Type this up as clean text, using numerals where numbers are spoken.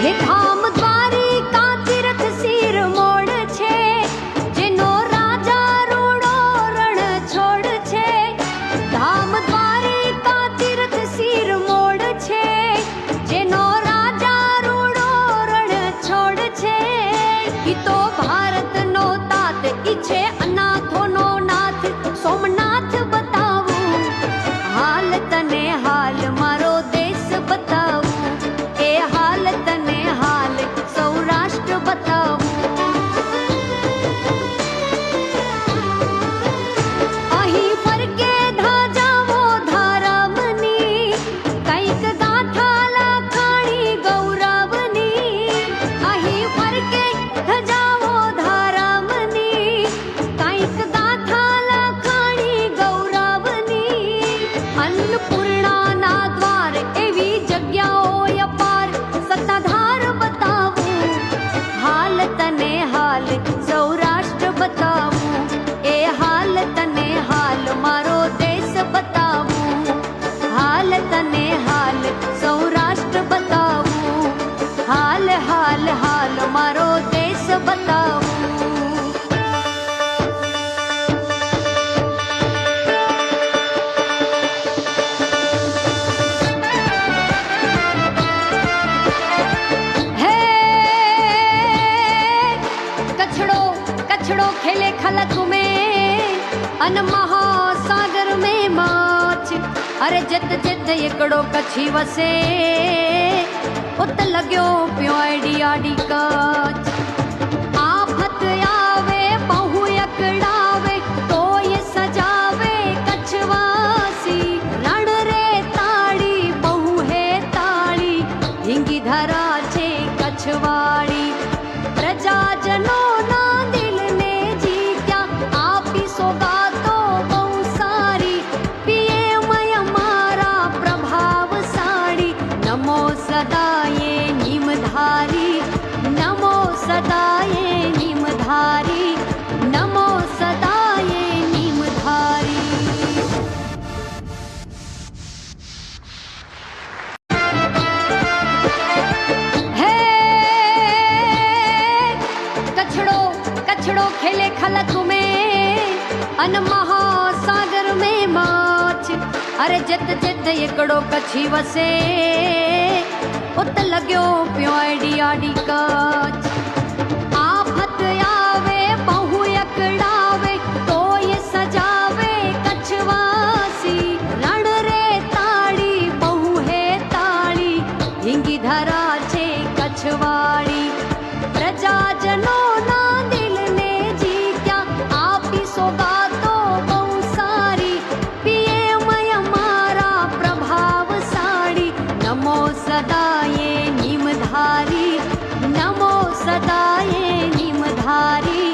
હે ધામ દ્વારિકા તીર્થ શિર મોડ છે, જેનો રાજા રૂડો રણ છોડ છે. ધામ દ્વારિકા તીર્થ શિર મોડ છે, જેનો રાજા રૂડો રણ છોડ છે. ઈ તો ભારતનો તાત, ઈ છે અનાથોનો નાથ, સોમનાથ બતાવું હાલ તને હાલ મારો દેશ બતાવું, એ હાલ તને હાલ સૌરાષ્ટ્ર બતાવું. અહીં ફરકે ધજાવો ધર્મની, કંઈક ગાથા લખાણી ગૌરવની. અહીં ફરકે ધજાવો ધર્મની, કંઈક ગાથા લખાણી ગૌરવની. અન્નપૂર્ણાના દ્વાર એવી જગ્યાઓ અપાર, સત્તાધાર બતાવું હાલ તને હાલ સૌરાષ્ટ્ર બતાવું, એ હાલ તને હાલ મારો દેશ બતાવું, હાલ તને હાલ સૌરાષ્ટ્ર બતાવું, હાલ હાલ હાલ મારો દેશ બતાવું. હે कछड़ो कछड़ो खेले खलक में, अन महासागर में माछ. अरे जित जित एकड़ो कछी वसे, उत लग्यो प्यो आडी आडी काच. आफत आवे बहु अकड़ावे, तो ये सजावे कछवासी. रण रे ताड़ी बहु है ताड़ी, ढींगी धरा छे कछवाड़ी. प्रजाजनो ना दिल ने जीत्या, आपी सोगातो बहु सारी. पिए मय मारा प्रभावशाળી, नमो सदाये निमधारी, नमो सदाये निमधारी, नमो सदाये निमधारी. है कछड़ो कछड़ो खेले खलक में, अन महासागर में माछ. अरे जित जित एकड़ो कछी वसे, उत लग्यो प्यो आडी आडी काच. आफत आवे बहु अकड़ावे, तो ये सजावे कछवासी. रण रे ताड़ी बहु है ताड़ी, ढींगी धरा छे कछवाड़ी. प्रजाजनो ना दिल ने जीत्या, आपी सोगातो बहु सारी. पिए मय मारा प्रभावशाળી, नमो सदाये निमधारी, नमो सदाये निमधारी,